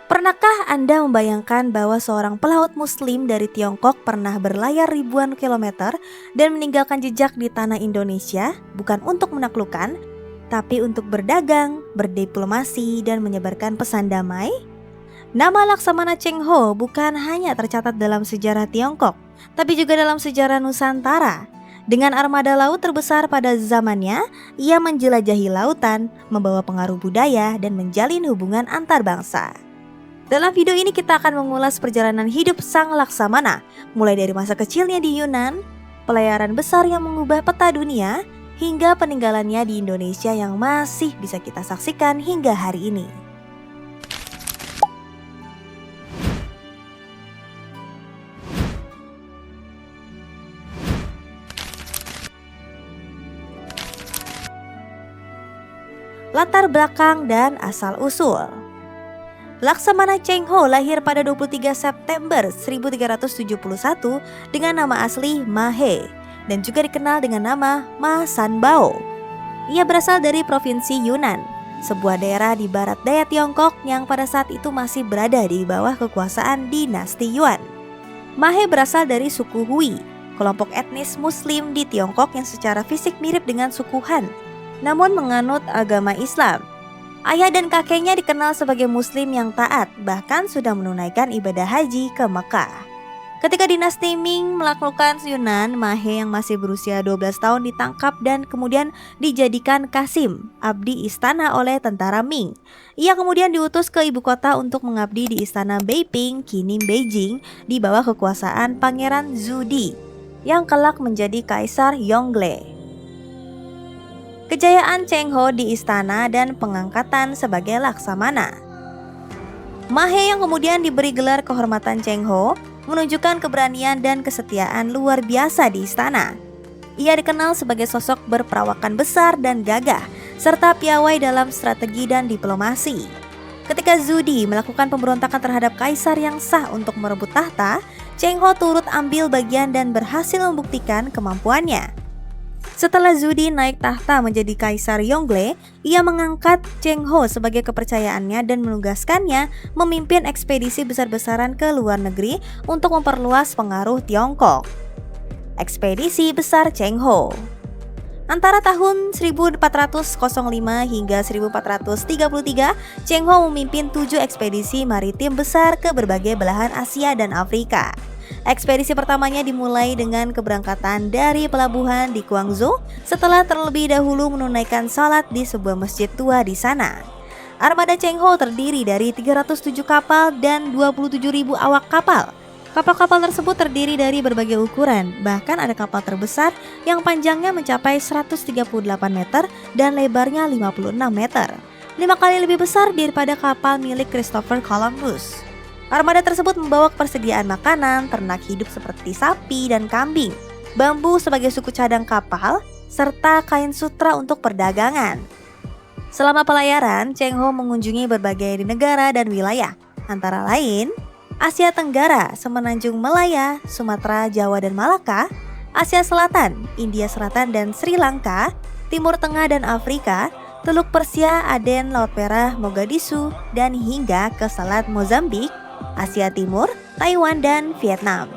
Pernahkah Anda membayangkan bahwa seorang pelaut muslim dari Tiongkok pernah berlayar ribuan kilometer dan meninggalkan jejak di tanah Indonesia bukan untuk menaklukkan, tapi untuk berdagang, berdiplomasi, dan menyebarkan pesan damai? Nama Laksamana Cheng Ho bukan hanya tercatat dalam sejarah Tiongkok, tapi juga dalam sejarah Nusantara. Dengan armada laut terbesar pada zamannya, ia menjelajahi lautan, membawa pengaruh budaya, dan menjalin hubungan antar bangsa. Dalam video ini kita akan mengulas perjalanan hidup sang Laksamana, mulai dari masa kecilnya di Yunan, pelayaran besar yang mengubah peta dunia, hingga peninggalannya di Indonesia yang masih bisa kita saksikan hingga hari ini. Latar belakang dan asal-usul. Laksamana Cheng Ho lahir pada 23 September 1371 dengan nama asli Ma He dan juga dikenal dengan nama Ma Sanbao. Ia berasal dari provinsi Yunnan, sebuah daerah di barat daya Tiongkok yang pada saat itu masih berada di bawah kekuasaan dinasti Yuan. Ma He berasal dari suku Hui, kelompok etnis Muslim di Tiongkok yang secara fisik mirip dengan suku Han, namun menganut agama Islam. Ayah dan kakeknya dikenal sebagai muslim yang taat, bahkan sudah menunaikan ibadah haji ke Mekah. Ketika dinasti Ming melakukan Yunan, Ma He yang masih berusia 12 tahun ditangkap dan kemudian dijadikan Qasim, abdi istana oleh tentara Ming. Ia kemudian diutus ke ibu kota untuk mengabdi di istana Beiping, kini Beijing, di bawah kekuasaan Pangeran Zudi, yang kelak menjadi Kaisar Yongle. Kejayaan Cheng Ho di istana dan pengangkatan sebagai Laksamana. Ma He yang kemudian diberi gelar kehormatan Cheng Ho menunjukkan keberanian dan kesetiaan luar biasa di istana. Ia dikenal sebagai sosok berperawakan besar dan gagah, serta piawai dalam strategi dan diplomasi. Ketika Zudi melakukan pemberontakan terhadap kaisar yang sah untuk merebut tahta, Cheng Ho turut ambil bagian dan berhasil membuktikan kemampuannya. Setelah Zudi naik tahta menjadi Kaisar Yongle, ia mengangkat Cheng Ho sebagai kepercayaannya dan menugaskannya memimpin ekspedisi besar-besaran ke luar negeri untuk memperluas pengaruh Tiongkok. Ekspedisi Besar Cheng Ho. Antara tahun 1405 hingga 1433, Cheng Ho memimpin 7 ekspedisi maritim besar ke berbagai belahan Asia dan Afrika. Ekspedisi pertamanya dimulai dengan keberangkatan dari pelabuhan di Guangzhou setelah terlebih dahulu menunaikan salat di sebuah masjid tua di sana. Armada Cheng Ho terdiri dari 307 kapal dan 27.000 awak kapal. Kapal-kapal tersebut terdiri dari berbagai ukuran, bahkan ada kapal terbesar yang panjangnya mencapai 138 meter dan lebarnya 56 meter. 5 kali lebih besar daripada kapal milik Christopher Columbus. Armada tersebut membawa persediaan makanan, ternak hidup seperti sapi dan kambing, bambu sebagai suku cadang kapal, serta kain sutra untuk perdagangan. Selama pelayaran, Cheng Ho mengunjungi berbagai negara dan wilayah, antara lain Asia Tenggara, Semenanjung Malaya, Sumatera, Jawa dan Malaka, Asia Selatan, India Selatan dan Sri Lanka, Timur Tengah dan Afrika, Teluk Persia, Aden, Laut Merah, Mogadishu, dan hingga ke Selat Mozambik, Asia Timur, Taiwan, dan Vietnam.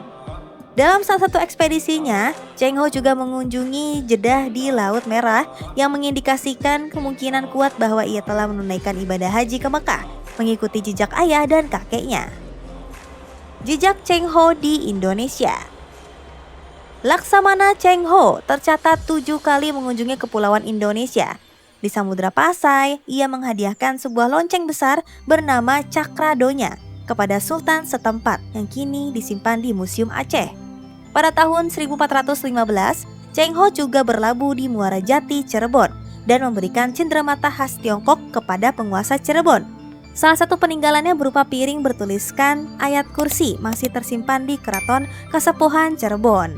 Dalam salah satu ekspedisinya, Cheng Ho juga mengunjungi Jeddah di Laut Merah yang mengindikasikan kemungkinan kuat bahwa ia telah menunaikan ibadah haji ke Mekah, mengikuti jejak ayah dan kakeknya. Jejak Cheng Ho di Indonesia. Laksamana Cheng Ho tercatat 7 kali mengunjungi kepulauan Indonesia. Di Samudra Pasai, ia menghadiahkan sebuah lonceng besar bernama Cakradonya kepada Sultan setempat yang kini disimpan di Museum Aceh. Pada tahun 1415, Cheng Ho juga berlabuh di Muara Jati, Cirebon dan memberikan cenderamata khas Tiongkok kepada penguasa Cirebon. Salah satu peninggalannya berupa piring bertuliskan ayat kursi masih tersimpan di Keraton Kasepuhan Cirebon.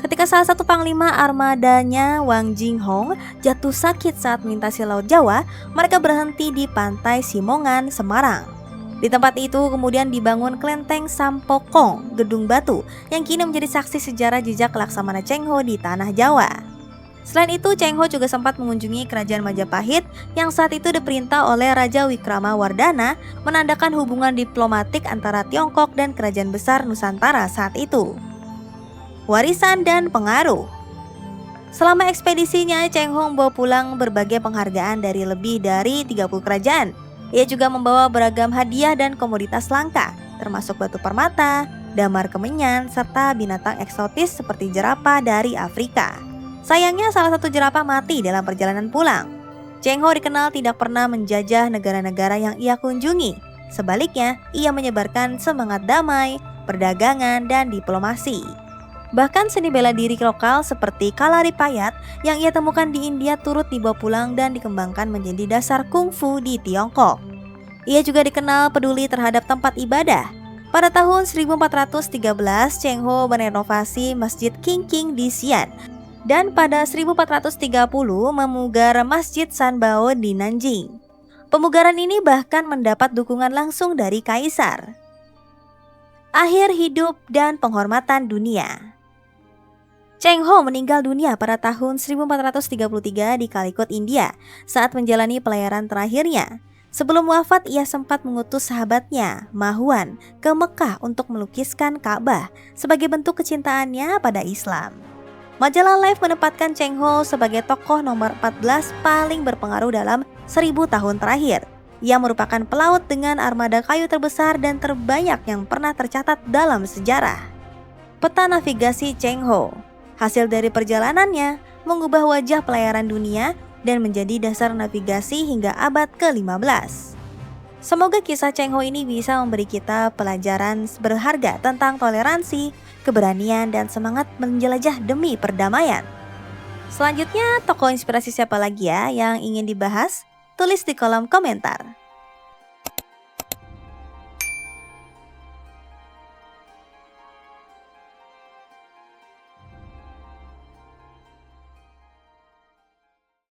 Ketika salah satu panglima armadanya Wang Jinghong jatuh sakit saat melintasi Laut Jawa, mereka berhenti di Pantai Simongan, Semarang. Di tempat itu kemudian dibangun Klenteng Sampokong, gedung batu yang kini menjadi saksi sejarah jejak Laksamana Cheng Ho di tanah Jawa. Selain itu, Cheng Ho juga sempat mengunjungi kerajaan Majapahit yang saat itu diperintah oleh Raja Wikramawardhana, menandakan hubungan diplomatik antara Tiongkok dan kerajaan besar Nusantara saat itu. Warisan dan pengaruh. Selama ekspedisinya, Cheng Ho membawa pulang berbagai penghargaan dari lebih dari 30 kerajaan. Ia juga membawa beragam hadiah dan komoditas langka, termasuk batu permata, damar kemenyan, serta binatang eksotis seperti jerapah dari Afrika. Sayangnya salah satu jerapah mati dalam perjalanan pulang. Cheng Ho dikenal tidak pernah menjajah negara-negara yang ia kunjungi. Sebaliknya, ia menyebarkan semangat damai, perdagangan, dan diplomasi. Bahkan seni bela diri lokal seperti Kalaripayat yang ia temukan di India turut dibawa pulang dan dikembangkan menjadi dasar kungfu di Tiongkok. Ia juga dikenal peduli terhadap tempat ibadah. Pada tahun 1413, Cheng Ho merenovasi Masjid Qingqing di Xi'an, dan pada 1430 memugar Masjid Sanbao di Nanjing. Pemugaran ini bahkan mendapat dukungan langsung dari kaisar. Akhir hidup dan penghormatan dunia. Cheng Ho meninggal dunia pada tahun 1433 di Calicut, India saat menjalani pelayaran terakhirnya. Sebelum wafat, ia sempat mengutus sahabatnya, Ma Huan, ke Mekah untuk melukiskan Ka'bah sebagai bentuk kecintaannya pada Islam. Majalah Life menempatkan Cheng Ho sebagai tokoh nomor 14 paling berpengaruh dalam 1000 tahun terakhir. Ia merupakan pelaut dengan armada kayu terbesar dan terbanyak yang pernah tercatat dalam sejarah. Peta navigasi Cheng Ho. Hasil dari perjalanannya mengubah wajah pelayaran dunia dan menjadi dasar navigasi hingga abad ke-15. Semoga kisah Cheng Ho ini bisa memberi kita pelajaran berharga tentang toleransi, keberanian, dan semangat menjelajah demi perdamaian. Selanjutnya, tokoh inspirasi siapa lagi ya yang ingin dibahas? Tulis di kolom komentar.